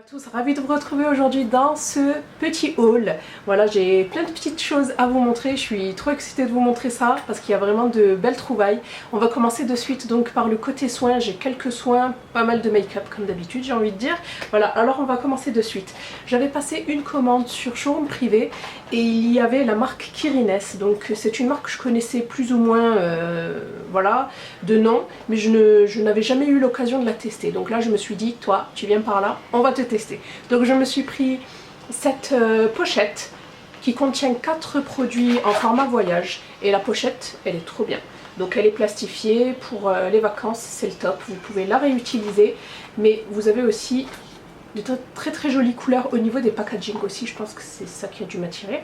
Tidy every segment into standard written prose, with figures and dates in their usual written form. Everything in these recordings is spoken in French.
Bonjour à tous, ravie de vous retrouver aujourd'hui dans ce petit haul. Voilà, j'ai plein de petites choses à vous montrer, je suis trop excitée de vous montrer ça parce qu'il y a vraiment de belles trouvailles. On va commencer de suite donc par le côté soins, j'ai quelques soins, pas mal de make-up comme d'habitude j'ai envie de dire. Voilà, alors on va commencer de suite. J'avais passé une commande sur Showroom Privé et il y avait la marque Kirines, donc c'est une marque que je connaissais plus ou moins voilà, de nom, mais je n'avais jamais eu l'occasion de la tester. Donc là je me suis dit, toi tu viens par là, on va te tester. Donc je me suis pris cette pochette qui contient 4 produits en format voyage et la pochette elle est trop bien. Donc elle est plastifiée pour les vacances, c'est le top, vous pouvez la réutiliser, mais vous avez aussi de très jolies couleurs au niveau des packaging aussi, je pense que c'est ça qui a dû m'attirer.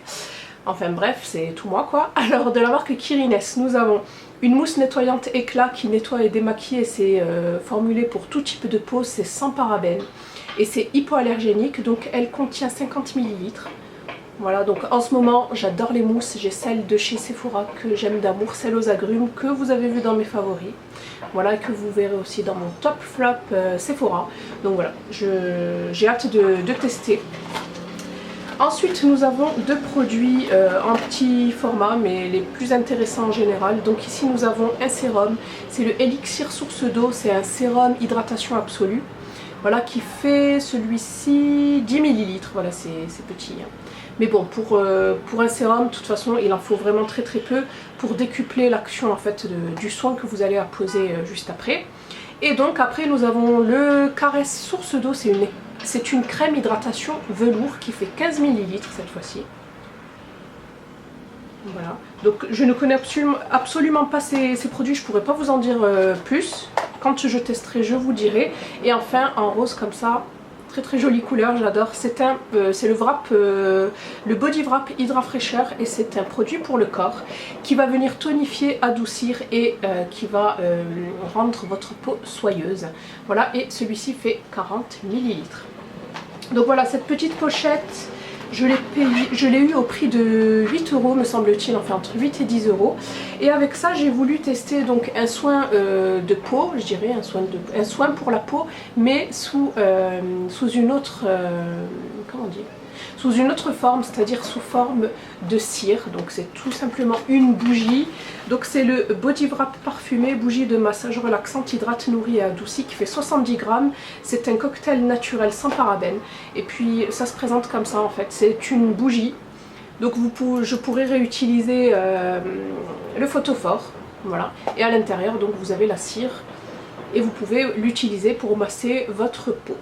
Enfin bref, c'est tout moi quoi. Alors de la marque Kirines, nous avons une mousse nettoyante éclat qui nettoie et démaquille et c'est formulé pour tout type de peau, c'est sans parabènes. Et c'est hypoallergénique, donc elle contient 50 ml. Voilà, donc en ce moment j'adore les mousses, j'ai celle de chez Sephora que j'aime d'amour, celle aux agrumes que vous avez vu dans mes favoris. Voilà, que vous verrez aussi dans mon top flop Sephora. Donc voilà, j'ai hâte de tester. Ensuite nous avons 2 produits en petit format mais les plus intéressants en général. Donc ici nous avons un sérum, c'est le Elixir Source d'eau, c'est un sérum hydratation absolue. Voilà, qui fait celui-ci 10 ml, voilà c'est petit. Hein. Mais bon, pour un sérum, de toute façon, il en faut vraiment très peu pour décupler l'action en fait du soin que vous allez apposer juste après. Et donc après nous avons le Caresse Source d'eau, c'est une crème hydratation velours qui fait 15 ml cette fois-ci. Voilà, donc je ne connais absolument pas ces produits, je pourrais pas vous en dire plus. Quand je testerai, je vous dirai. Et enfin, en rose comme ça, très jolie couleur, j'adore. C'est le wrap, le Body Wrap Hydra Fraîcheur et c'est un produit pour le corps qui va venir tonifier, adoucir et qui va rendre votre peau soyeuse. Voilà, et celui-ci fait 40 ml. Donc voilà, cette petite pochette, je l'ai eu au prix de 8 € me semble-t-il, enfin entre 8 et 10 €. Et avec ça j'ai voulu tester donc un soin de peau, je dirais un soin pour la peau, mais sous une autre, comment on dit, sous une autre forme, c'est-à-dire sous forme de cire. Donc c'est tout simplement une bougie. Donc c'est le Body Wrap parfumé, bougie de massage relaxante, hydrate, nourrit et adoucit, qui fait 70 grammes. C'est un cocktail naturel sans parabènes. Et puis ça se présente comme ça en fait, c'est une bougie. Donc je pourrais réutiliser le photophore, voilà. Et à l'intérieur donc vous avez la cire et vous pouvez l'utiliser pour masser votre peau.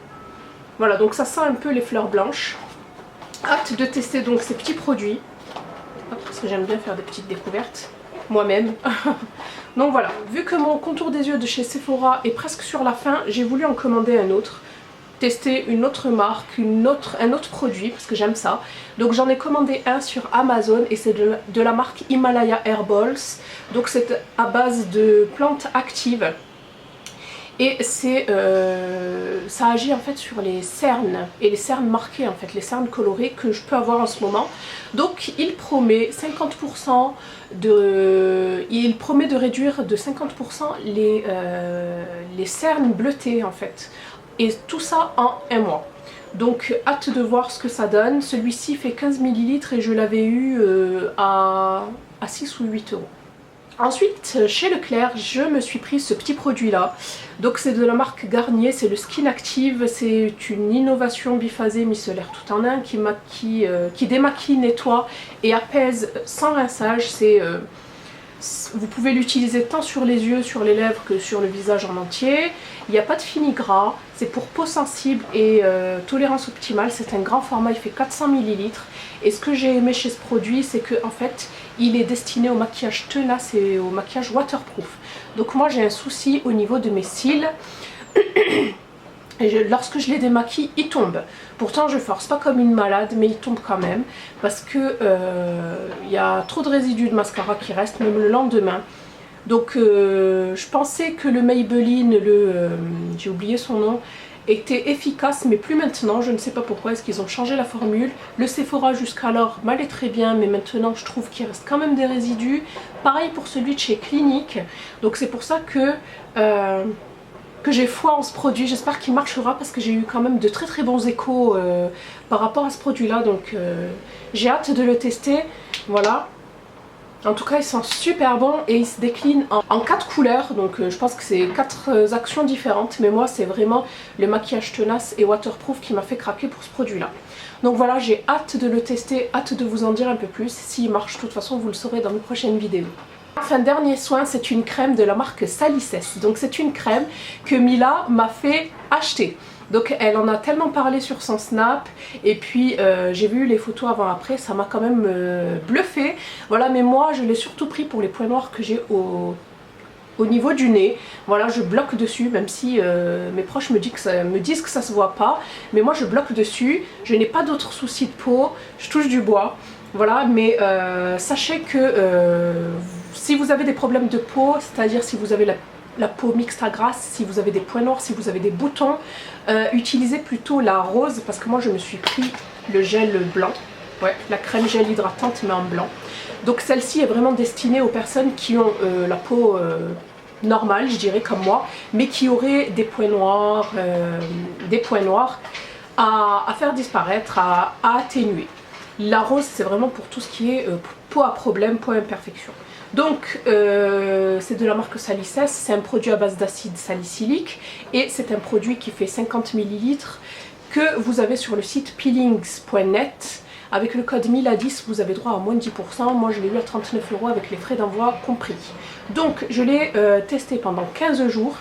Voilà, donc ça sent un peu les fleurs blanches. Hâte de tester donc ces petits produits, parce que j'aime bien faire des petites découvertes moi-même. Donc voilà, vu que mon contour des yeux de chez Sephora est presque sur la fin, j'ai voulu en commander un autre, tester une autre marque, un autre produit, parce que j'aime ça. Donc j'en ai commandé un sur Amazon et c'est de la marque Himalaya Airballs. Donc c'est à base de plantes actives. Et ça agit en fait sur les cernes, et les cernes marquées en fait, les cernes colorées que je peux avoir en ce moment. Donc il promet 50% il promet de réduire de 50% les cernes bleutées en fait. Et tout ça en un mois. Donc hâte de voir ce que ça donne. Celui-ci fait 15 ml et je l'avais eu à 6 ou 8 €. Ensuite, chez Leclerc, je me suis pris ce petit produit là. Donc c'est de la marque Garnier, c'est le Skin Active, c'est une innovation biphasée micellaire tout en un qui démaquille, nettoie et apaise sans rinçage. Vous pouvez l'utiliser tant sur les yeux, sur les lèvres que sur le visage en entier. Il n'y a pas de fini gras, c'est pour peau sensible et tolérance optimale. C'est un grand format, il fait 400 ml. Et ce que j'ai aimé chez ce produit, c'est que en fait, il est destiné au maquillage tenace et au maquillage waterproof. Donc moi j'ai un souci au niveau de mes cils. Et lorsque je les démaquille, ils tombent. Pourtant je force pas comme une malade, mais ils tombent quand même. Parce que y a trop de résidus de mascara qui restent, même le lendemain. Donc je pensais que le Maybelline, j'ai oublié son nom, était efficace, mais plus maintenant. Je ne sais pas pourquoi, est-ce qu'ils ont changé la formule. Le Sephora jusqu'alors m'allait très bien, mais maintenant je trouve qu'il reste quand même des résidus. Pareil pour celui de chez Clinique. Donc c'est pour ça que que j'ai foi en ce produit. J'espère qu'il marchera parce que j'ai eu quand même de très très bons échos par rapport à ce produit-là. Donc j'ai hâte de le tester. Voilà. En tout cas, il sent super bon et il se décline en 4 couleurs. Donc je pense que c'est 4 actions différentes. Mais moi, c'est vraiment le maquillage tenace et waterproof qui m'a fait craquer pour ce produit-là. Donc voilà, j'ai hâte de le tester, hâte de vous en dire un peu plus. S'il marche, de toute façon, vous le saurez dans mes prochaines vidéos. Enfin, dernier soin, c'est une crème de la marque Salices. Donc c'est une crème que Mila m'a fait acheter. Donc elle en a tellement parlé sur son Snap et puis j'ai vu les photos avant-après, ça m'a quand même bluffé. Voilà, mais moi je l'ai surtout pris pour les points noirs que j'ai au niveau du nez. Voilà, je bloque dessus, même si mes proches me disent que ça se voit pas. Mais moi je bloque dessus, je n'ai pas d'autres soucis de peau, je touche du bois. Voilà, mais sachez que si vous avez des problèmes de peau, c'est-à-dire si vous avez la peau mixte à grasse, si vous avez des points noirs, si vous avez des boutons, utilisez plutôt la rose parce que moi je me suis pris le gel blanc. Ouais, la crème gel hydratante mais en blanc. Donc celle-ci est vraiment destinée aux personnes qui ont la peau normale, je dirais comme moi, mais qui auraient des points noirs à faire disparaître, à atténuer. La rose c'est vraiment pour tout ce qui est peau à problème, peau à imperfection. Donc c'est de la marque Salices, c'est un produit à base d'acide salicylique et c'est un produit qui fait 50 ml que vous avez sur le site peelings.net. Avec le code MILA10 vous avez droit à moins de 10%, moi je l'ai eu à 39 € avec les frais d'envoi compris. Donc je l'ai testé pendant 15 jours.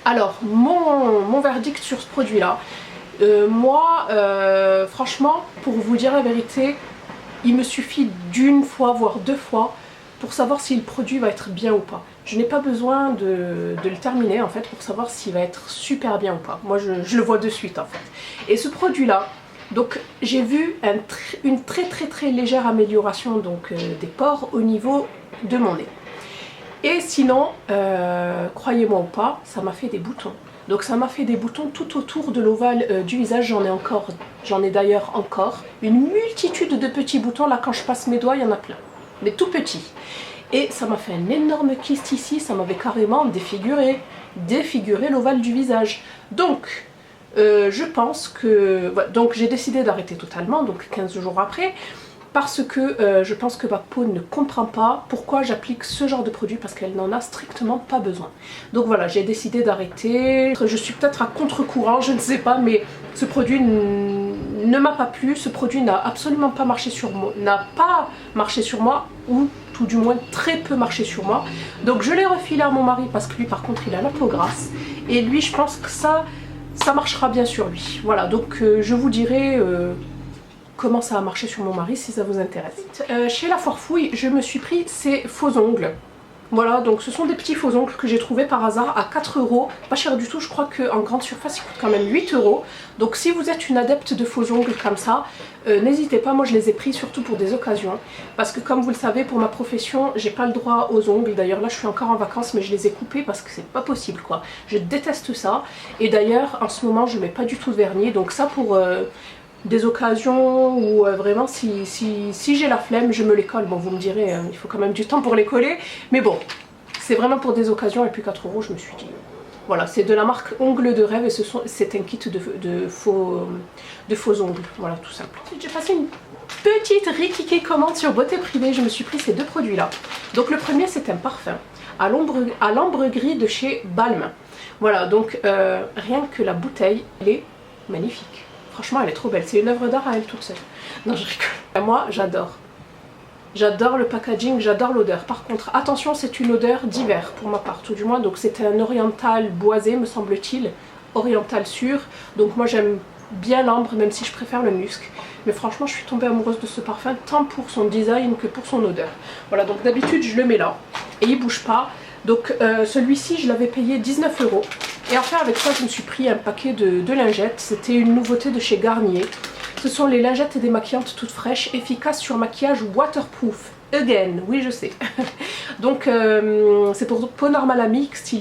Alors mon verdict sur ce produit là, moi franchement pour vous dire la vérité, il me suffit d'une fois voire 2 fois pour savoir si le produit va être bien ou pas. Je n'ai pas besoin de le terminer en fait pour savoir s'il va être super bien ou pas. Moi je le vois de suite en fait. Et ce produit là, donc j'ai vu une très légère amélioration donc, des pores au niveau de mon nez. Et sinon, croyez-moi ou pas, ça m'a fait des boutons. Donc ça m'a fait des boutons tout autour de l'ovale du visage, j'en ai d'ailleurs encore une multitude de petits boutons. Là quand je passe mes doigts, il y en a plein, mais tout petits. Et ça m'a fait un énorme kyste ici, ça m'avait carrément défiguré l'ovale du visage. Donc je pense que... Donc j'ai décidé d'arrêter totalement, donc 15 jours après, parce que je pense que ma peau ne comprend pas pourquoi j'applique ce genre de produit, parce qu'elle n'en a strictement pas besoin. Donc voilà, j'ai décidé d'arrêter. Je suis peut-être à contre-courant, je ne sais pas, mais ce produit ne m'a pas plu. Ce produit n'a absolument pas marché sur moi, ou tout du moins très peu marché sur moi. Donc je l'ai refilé à mon mari, parce que lui par contre il a la peau grasse, et lui je pense que ça marchera bien sur lui. Voilà, donc je vous dirai comment ça a marché sur mon mari si ça vous intéresse. Chez La Forfouille, je me suis pris ces faux ongles. Voilà, donc ce sont des petits faux ongles que j'ai trouvés par hasard à 4 €. Pas cher du tout, je crois qu'en grande surface ils coûtent quand même 8 €. Donc si vous êtes une adepte de faux ongles comme ça, n'hésitez pas, moi je les ai pris surtout pour des occasions. Parce que comme vous le savez, pour ma profession, j'ai pas le droit aux ongles. D'ailleurs là je suis encore en vacances mais je les ai coupés parce que c'est pas possible quoi. Je déteste ça. Et d'ailleurs en ce moment je mets pas du tout de vernis. Donc ça pour... des occasions où vraiment si j'ai la flemme je me les colle. Bon vous me direz il faut quand même du temps pour les coller, mais bon c'est vraiment pour des occasions. Et puis 4 € je me suis dit voilà, c'est de la marque Ongles de Rêve et c'est un kit de faux ongles, voilà tout simple. J'ai passé une petite rikiki commande sur Beauté Privée, je me suis pris ces deux produits là. Donc le premier c'est un parfum à l'ambre gris de chez Balmain. Voilà, donc rien que la bouteille elle est magnifique. Franchement, elle est trop belle. C'est une œuvre d'art à elle toute seule. Non, je rigole. Moi, j'adore. J'adore le packaging, j'adore l'odeur. Par contre, attention, c'est une odeur d'hiver pour ma part, tout du moins. Donc c'est un oriental boisé, me semble-t-il. Oriental sûr. Donc moi, j'aime bien l'ambre, même si je préfère le musc. Mais franchement, je suis tombée amoureuse de ce parfum, tant pour son design que pour son odeur. Voilà, donc d'habitude, je le mets là. Et il bouge pas. Donc celui-ci, je l'avais payé 19 €. Et enfin avec ça je me suis pris un paquet de lingettes. C'était une nouveauté de chez Garnier. Ce sont les lingettes démaquillantes toutes fraîches, efficaces sur maquillage waterproof. Again, oui je sais. Donc c'est pour peau normale à mixte.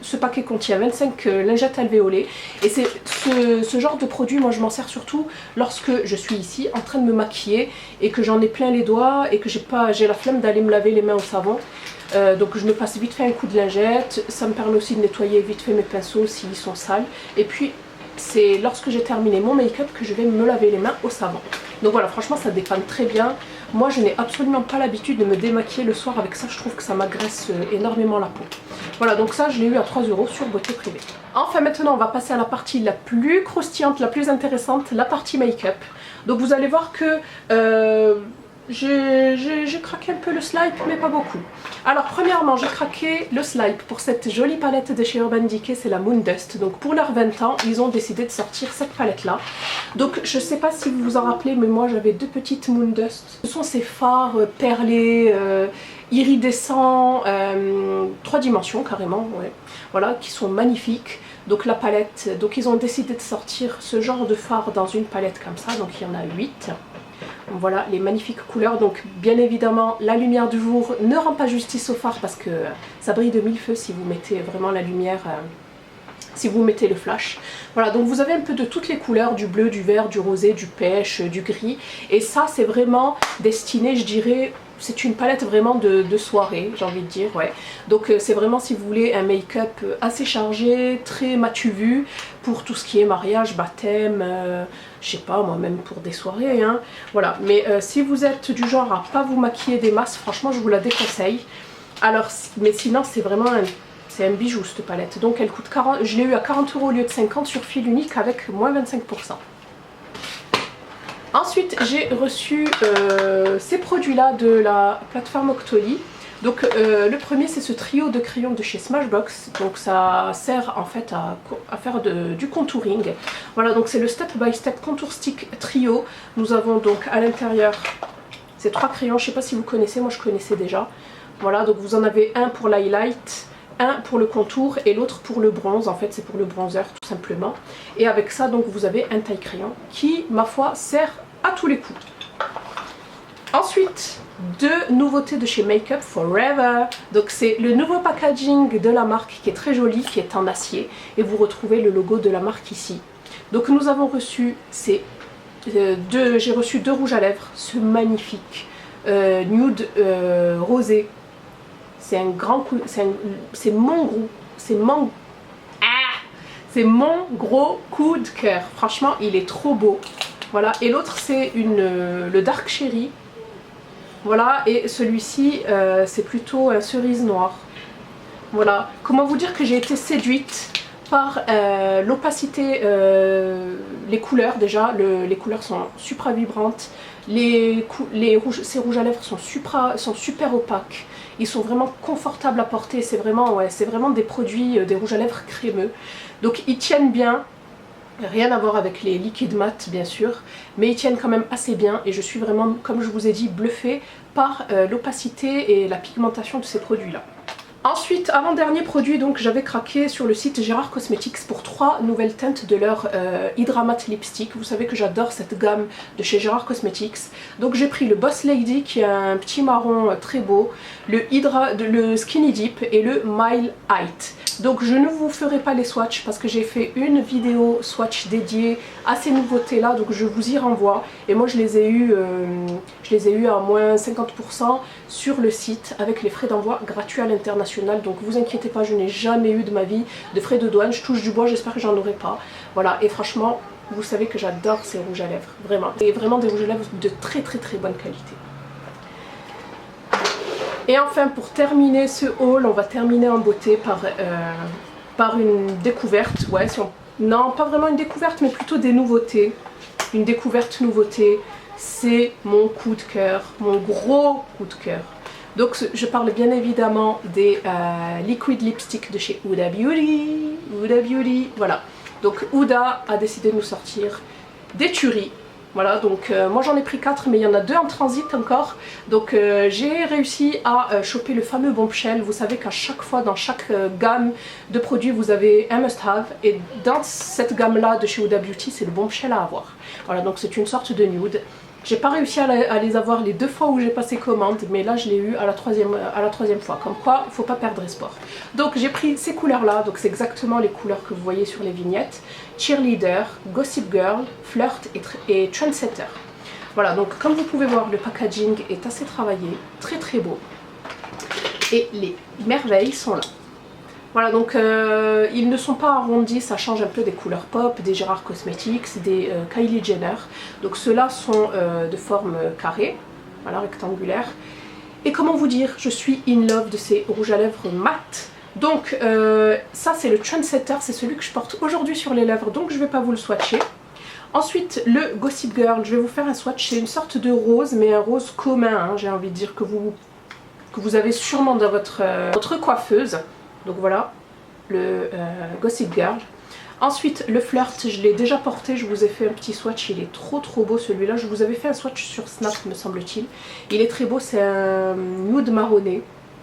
Ce paquet contient 25 lingettes alvéolées. Et c'est ce genre de produit, moi je m'en sers surtout lorsque je suis ici en train de me maquiller et que j'en ai plein les doigts et que j'ai la flemme d'aller me laver les mains au savon. Donc je me passe vite fait un coup de lingette, ça me permet aussi de nettoyer vite fait mes pinceaux s'ils sont sales. Et puis c'est lorsque j'ai terminé mon make-up que je vais me laver les mains au savon. Donc voilà, franchement ça dépanne très bien. Moi je n'ai absolument pas l'habitude de me démaquiller le soir avec ça, je trouve que ça m'agresse énormément la peau. Voilà, donc ça je l'ai eu à 3 € sur Beauté Privée. Enfin maintenant on va passer à la partie la plus croustillante, la plus intéressante, la partie make-up. Donc vous allez voir que j'ai craqué un peu le slime mais pas beaucoup. Alors premièrement j'ai craqué le slime pour cette jolie palette de chez Urban Decay, c'est la Moon Dust. Donc pour leurs 20 ans ils ont décidé de sortir cette palette là. Donc je sais pas si vous vous en rappelez mais moi j'avais deux petites Moon Dust. Ce sont ces fards perlés, iridescents, 3 dimensions carrément, ouais. Voilà, qui sont magnifiques. Donc la palette, donc ils ont décidé de sortir ce genre de fard dans une palette comme ça, donc il y en a 8. Voilà les magnifiques couleurs. Donc bien évidemment la lumière du jour ne rend pas justice au fard parce que ça brille de mille feux si vous mettez vraiment la lumière, si vous mettez le flash. Voilà, donc vous avez un peu de toutes les couleurs, du bleu, du vert, du rosé, du pêche, du gris. Et ça c'est vraiment destiné, je dirais, c'est une palette vraiment de soirée, j'ai envie de dire, ouais. Donc c'est vraiment si vous voulez un make-up assez chargé, très matu vu, pour tout ce qui est mariage, baptême, je sais pas moi, même pour des soirées, hein. Voilà, mais si vous êtes du genre à pas vous maquiller des masses, franchement je vous la déconseille. Alors, mais sinon c'est vraiment c'est un bijou cette palette. Donc elle coûte 40, je l'ai eu à 40 € au lieu de 50 sur fil unique avec moins 25%. Ensuite j'ai reçu ces produits là de la plateforme Octoly. Donc le premier c'est ce trio de crayons de chez Smashbox. Donc ça sert en fait à faire du contouring. Voilà, donc c'est le Step by Step Contour Stick Trio. Nous avons donc à l'intérieur ces 3 crayons, je sais pas si vous connaissez, moi je connaissais déjà. Voilà, donc vous en avez un pour l'highlight, un pour le contour et l'autre pour le bronze. En fait c'est pour le bronzer tout simplement. Et avec ça donc vous avez un taille crayon qui ma foi sert à tous les coups. Ensuite, 2 nouveautés de chez Make Up Forever. Donc c'est le nouveau packaging de la marque qui est très joli, qui est en acier. Et vous retrouvez le logo de la marque ici. Donc nous avons reçu ces j'ai reçu 2 rouges à lèvres, ce magnifique nude rosé. C'est un grand coup, c'est mon gros coup de cœur. Franchement, il est trop beau. Voilà, et l'autre c'est le Dark Cherry. Voilà, et celui-ci c'est plutôt cerise noire. Voilà, comment vous dire que j'ai été séduite par l'opacité, les couleurs déjà. Les couleurs sont super vibrantes. Ces rouges à lèvres sont super opaques. Ils sont vraiment confortables à porter. C'est vraiment, ouais, c'est vraiment des produits, des rouges à lèvres crémeux. Donc ils tiennent bien. Rien à voir avec les liquides mat bien sûr, mais ils tiennent quand même assez bien et je suis vraiment, comme je vous ai dit, bluffée par l'opacité et la pigmentation de ces produits là. Ensuite, avant-dernier produit, donc j'avais craqué sur le site Gérard Cosmetics pour 3 nouvelles teintes de leur Hydra Matte Lipstick. Vous savez que j'adore cette gamme de chez Gérard Cosmetics. Donc j'ai pris le Boss Lady qui est un petit marron très beau, le Skinny Dip et le Mile Height. Donc je ne vous ferai pas les swatchs parce que j'ai fait une vidéo swatch dédiée à ces nouveautés là, donc je vous y renvoie. Et moi je les ai eu à moins 50% sur le site avec les frais d'envoi gratuits à l'international. Donc vous inquiétez pas, je n'ai jamais eu de ma vie de frais de douane. Je touche du bois, j'espère que j'en aurai pas. Voilà, et franchement vous savez que j'adore ces rouges à lèvres, vraiment. Et vraiment des rouges à lèvres de très bonne qualité. Et enfin pour terminer ce haul, on va terminer en beauté par une découverte. Ouais, non pas vraiment une découverte mais plutôt des nouveautés. Une découverte nouveauté, c'est mon coup de cœur, mon gros coup de cœur. Donc je parle bien évidemment des liquid lipstick de chez Huda Beauty. Voilà, donc Huda a décidé de nous sortir des tueries. Voilà, donc moi j'en ai pris 4 mais il y en a 2 en transit encore. Donc j'ai réussi à choper le fameux bombshell. Vous savez qu'à chaque fois dans chaque gamme de produits vous avez un must have. Et dans cette gamme là de chez Huda Beauty c'est le bombshell à avoir. Voilà, donc c'est une sorte de nude. J'ai pas réussi à les avoir les 2 fois où j'ai passé commande, mais là je l'ai eu à la troisième fois. Comme quoi, faut pas perdre espoir. Donc j'ai pris ces couleurs là, donc c'est exactement les couleurs que vous voyez sur les vignettes. Cheerleader, Gossip Girl, Flirt et Trendsetter. Voilà, donc comme vous pouvez voir, le packaging est assez travaillé, très beau. et les merveilles sont là. Voilà, donc ils ne sont pas arrondis, ça change un peu des couleurs pop, des Gérard Cosmetics, des Kylie Jenner. Donc ceux-là sont de forme carrée, voilà, rectangulaire. Et comment vous dire, je suis in love de ces rouges à lèvres mat. Donc ça c'est le Trendsetter, c'est celui que je porte aujourd'hui sur les lèvres, donc je ne vais pas vous le swatcher. Ensuite le Gossip Girl, je vais vous faire un swatch, c'est une sorte de rose, mais un rose commun, hein, j'ai envie de dire que vous avez sûrement dans votre coiffeuse. Donc voilà, le Gossip Girl. Ensuite, le Flirt, je l'ai déjà porté, je vous ai fait un petit swatch, il est trop beau celui-là. Je vous avais fait un swatch sur Snap, me semble-t-il. Il est très beau, c'est un nude marronné,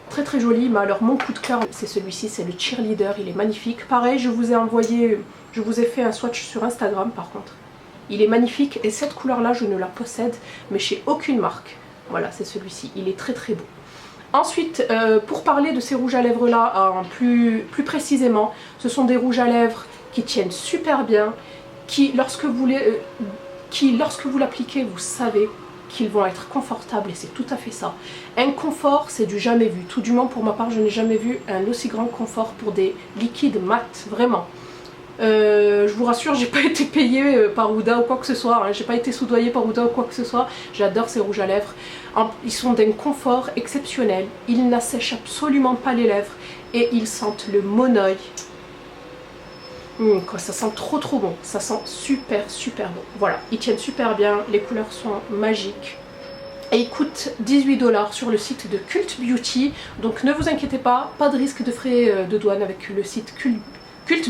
très joli. Mais alors mon coup de cœur, c'est celui-ci, c'est le Cheerleader, il est magnifique. Pareil, je vous ai fait un swatch sur Instagram par contre. Il est magnifique et cette couleur-là, je ne la possède, mais chez aucune marque. Voilà, c'est celui-ci, il est très beau. Ensuite, pour parler de ces rouges à lèvres là, plus précisément, ce sont des rouges à lèvres qui tiennent super bien, qui lorsque vous l'appliquez, vous savez qu'ils vont être confortables et c'est tout à fait ça. Un confort, c'est du jamais vu, tout du moins pour ma part, je n'ai jamais vu un aussi grand confort pour des liquides mat, vraiment. Je vous rassure, j'ai pas été payée par Huda ou quoi que ce soit, hein. J'ai pas été soudoyée par Huda ou quoi que ce soit. J'adore ces rouges à lèvres. Ils sont d'un confort exceptionnel, ils n'assèchent absolument pas les lèvres et ils sentent le monoeil. Ça sent trop bon, ça sent super bon. Voilà, ils tiennent super bien, les couleurs sont magiques. Et ils coûtent 18 $ sur le site de Cult Beauty. Donc ne vous inquiétez pas, pas de risque de frais de douane avec le site Cult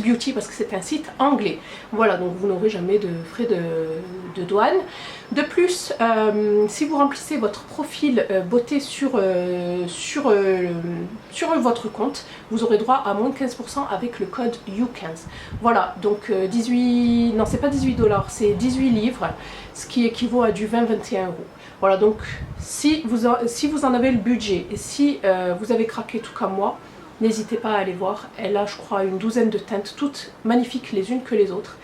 Beauty parce que c'est un site anglais. Voilà, donc vous n'aurez jamais de frais de douane. De plus, si vous remplissez votre profil beauté sur votre compte, vous aurez droit à moins de 15% avec le code You15. Voilà, donc non c'est pas 18 $, c'est 18 livres, ce qui équivaut à du 20-21 €. Voilà, donc si vous en avez le budget et si vous avez craqué tout comme moi, n'hésitez pas à aller voir. Elle a je crois une douzaine de teintes, toutes magnifiques les unes que les autres.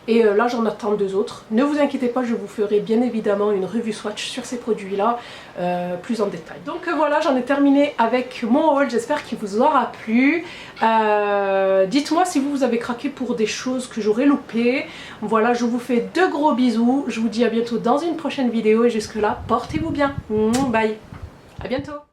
Et là j'en attends 2 autres. Ne vous inquiétez pas, je vous ferai bien évidemment une revue swatch sur ces produits là plus en détail. Donc voilà, j'en ai terminé avec mon haul, j'espère qu'il vous aura plu. Dites-moi si vous avez craqué pour des choses que j'aurais loupées. Voilà, je vous fais de gros bisous, je vous dis à bientôt dans une prochaine vidéo et jusque là, portez-vous bien. Bye, à bientôt.